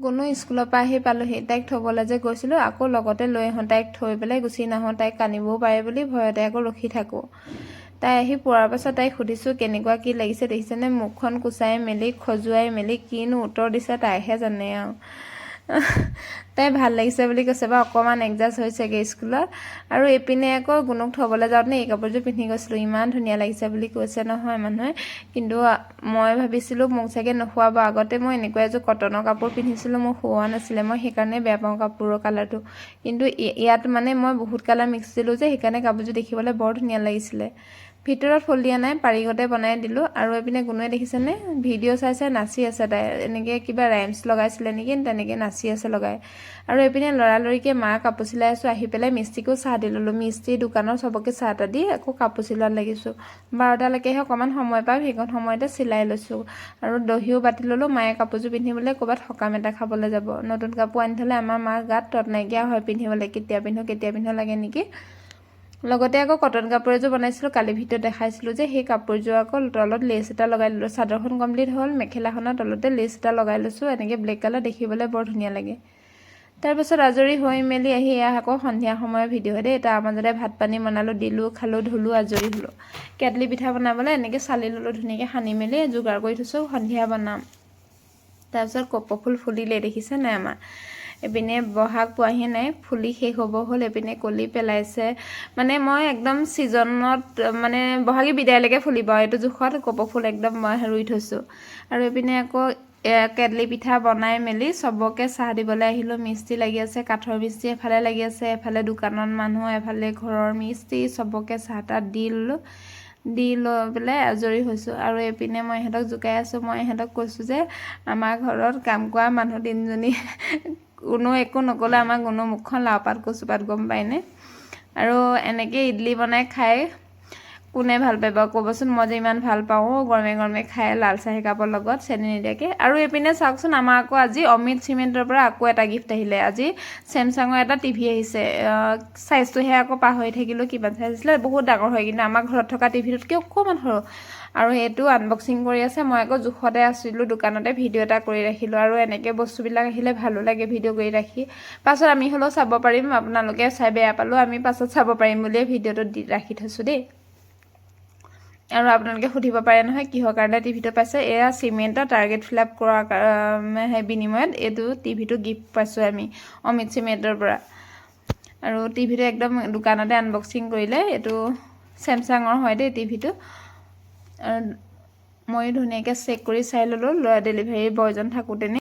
গুণু স্কুলৰ পৰা আহি পালোহি। তাইক থ'বলৈ যে গৈছিলোঁ, আকৌ লগতে লৈ আহোঁ। তাইক থৈ পেলাই গুচি নাহোঁ, তাইক কান্দিবও পাৰে বুলি ভয়তে আকৌ ৰখি থাকোঁ। তাই আহি পোৱাৰ পাছত তাইক সুধিছোঁ কেনেকুৱা কি লাগিছে দেখিছেনে। মুখখন কুচাই মেলি খজুৱাই মেলি কিনো উত্তৰ দিছে তাইহে জানে আৰু। তাই ভাল লাগিছে বুলি কৈছে বা অকণমান এডজাষ্ট হৈছেগৈ স্কুলত। আৰু এইপিনে আকৌ গুণুক থ'বলৈ যাওঁতে এই কাপোৰযোৰ পিন্ধি গৈছিলোঁ, ইমান ধুনীয়া লাগিছে বুলি কৈছে নহয় মানুহে। কিন্তু মই ভাবিছিলোঁ মোক চাগে নোখোৱাব। আগতে মই এনেকুৱা এযোৰ কটনৰ কাপোৰ পিন্ধিছিলোঁ, মোক খুওৱা নাছিলে। মই সেইকাৰণে বেয়া পাওঁ কাপোৰৰ কালাৰটো। কিন্তু ইয়াত মানে মই বহুত কালাৰ মিক্স দিলোঁ যে, সেইকাৰণে কাপোৰযোৰ দেখিবলৈ বৰ ধুনীয়া লাগিছিলে। ভিতৰত ফুল দিয়া নাই, পাৰিগতে বনাই দিলোঁ। আৰু এইপিনে গুণুৱে দেখিছেনে ভিডিঅ' চাই চাই নাচি আছে। তাই এনেকৈ কিবা ৰাইমছ লগাইছিলে নেকি, তেনেকৈ নাচি আছে লগাই। আৰু এইপিনে লৰালৰিকৈ মাৰ কাপোৰ চিলাই আছোঁ। আহি পেলাই মিস্ত্ৰীকো চাহ দি ল'লোঁ। মিস্ত্ৰী দোকানৰ চবকে চাহ এটা দি আকৌ কাপোৰ চিলোৱাত লাগিছোঁ। 12টালৈকেহে অকণমান সময় পাওঁ, সেইকণ সময়তে চিলাই লৈছোঁ। আৰু দহিও বাতি ল'লোঁ। মায়ে কাপোৰযোৰ পিন্ধিবলৈ ক'ৰবাত সকাম এটা খাবলৈ যাব। নতুন কাপোৰ আনি থ'লে আমাৰ মাৰ গাত তত নাইকিয়া হয় পিন্ধিবলৈ, কেতিয়া পিন্ধো লাগে নেকি। লগতে আকৌ কটন কাপোৰ এযোৰ বনাইছিলোঁ, কালি ভিডিঅ'ত দেখাইছিলোঁ যে, সেই কাপোৰযোৰ আকৌ তলত লেচ এটা লগাই ল'লোঁ। চাদৰখন কমপ্লিট হ'ল, মেখেলাখনৰ তলতে লেচ এটা লগাই লৈছোঁ। এনেকৈ ব্লেক কালাৰ দেখিবলৈ বৰ ধুনীয়া লাগে। তাৰপিছত আজৰি হৈ মেলি আহি এয়া আকৌ সন্ধিয়া সময়ৰ ভিডিঅ' দেই। তাৰ মাজতে ভাত পানী বনালোঁ, দিলোঁ, খালোঁ, ধুলোঁ, আজৰি হ'লোঁ। কেটলি পিঠা বনাবলৈ এনেকৈ চালি ল'লোঁ, ধুনীয়াকৈ সানি মেলি যোগাৰ কৰি থৈছোঁ, সন্ধিয়া বনাম। তাৰপিছত কপৌফুল ফুলিলে দেখিছে নাই আমাৰ। এইপিনে বহাগ পোৱাহি নাই, ফুলি শেষ হ'ব হ'ল। এইপিনে কলি পেলাইছে, মানে মই একদম ছিজনত মানে বহাগী বিদায়লৈকে ফুলিব আৰু এইটো জোখত কপৌফুল একদম মই ৰুই থৈছোঁ। আৰু এইপিনে আকৌ কেটলি পিঠা বনাই মেলি চবকে চাহ দিবলৈ আহিলোঁ। মিস্ত্ৰী লাগি আছে, কাঠৰ মিস্ত্ৰী এফালে লাগি আছে, এফালে দোকানত মানুহ, এফালে ঘৰৰ মিস্ত্ৰী, চবকে চাহ তাহ দি ল'লোঁ। দি লৈ পেলাই আজৰি হৈছোঁ। আৰু এইপিনে মই ইহঁতক জোকাই আছোঁ। মই ইহঁতক কৈছোঁ যে আমাৰ ঘৰত কাম কৰা মানুহ 3জনী কোনো একো নক'লে আমাৰ কোনো মুখখন লাওপাত কচুপাত, গম পায়নে। আৰু এনেকৈ ইডলি বনাই খাই কোনে ভাল পায় বাৰু ক'বচোন। মই যে ইমান ভাল পাওঁ গৰমে গৰমে খাই, লাল চাহ একাপৰ লগত চেনি নিদিয়াকৈ। আৰু এইপিনে চাওকচোন, আমাৰ আকৌ আজি অমিত চিমেণ্টৰ পৰা আকৌ এটা গিফ্ট আহিলে। আজি চেমচাঙৰ এটা টিভি আহিছে। চাইজটোহে আকৌ পাহৰি থাকিলোঁ, কিমান চাইজ আছিলে। বহুত ডাঙৰ হয়, কিন্তু আমাৰ ঘৰত থকা টিভিটোতকৈ অকণমান সৰু। আৰু সেইটো আনবক্সিং কৰি আছে। মই আকৌ জোখতে আছিলোঁ দোকানতে, ভিডিঅ' এটা কৰি ৰাখিলোঁ। আৰু এনেকৈ বস্তুবিলাক আহিলে ভালো লাগে ভিডিঅ' কৰি ৰাখি। পাছত আমি হ'লেও চাব পাৰিম, আপোনালোকে চাই বেয়া পালেও আমি পাছত চাব পাৰিম বুলিয়ে ভিডিঅ'টো দি ৰাখি থৈছোঁ দেই। আৰু আপোনালোকে সুধিব পাৰে নহয় কিহৰ কাৰণে টিভিটো পাইছে। এয়া চিমেণ্টৰ টাৰ্গেট ফিল আপ কৰাৰ বিনিময়ত এইটো টিভিটো গিফ্ট পাইছোঁ আমি অমিত চিমেণ্টৰ পৰা। আৰু টিভিটো একদম দোকানতে আনবক্সিং কৰিলে। এইটো চেমচাঙৰ হয় দেই টিভিটো। ময়ো ধুনীয়াকৈ চেক কৰি চাই ল'লোঁ, ডেলিভাৰী বয়জন থাকোঁতেনে।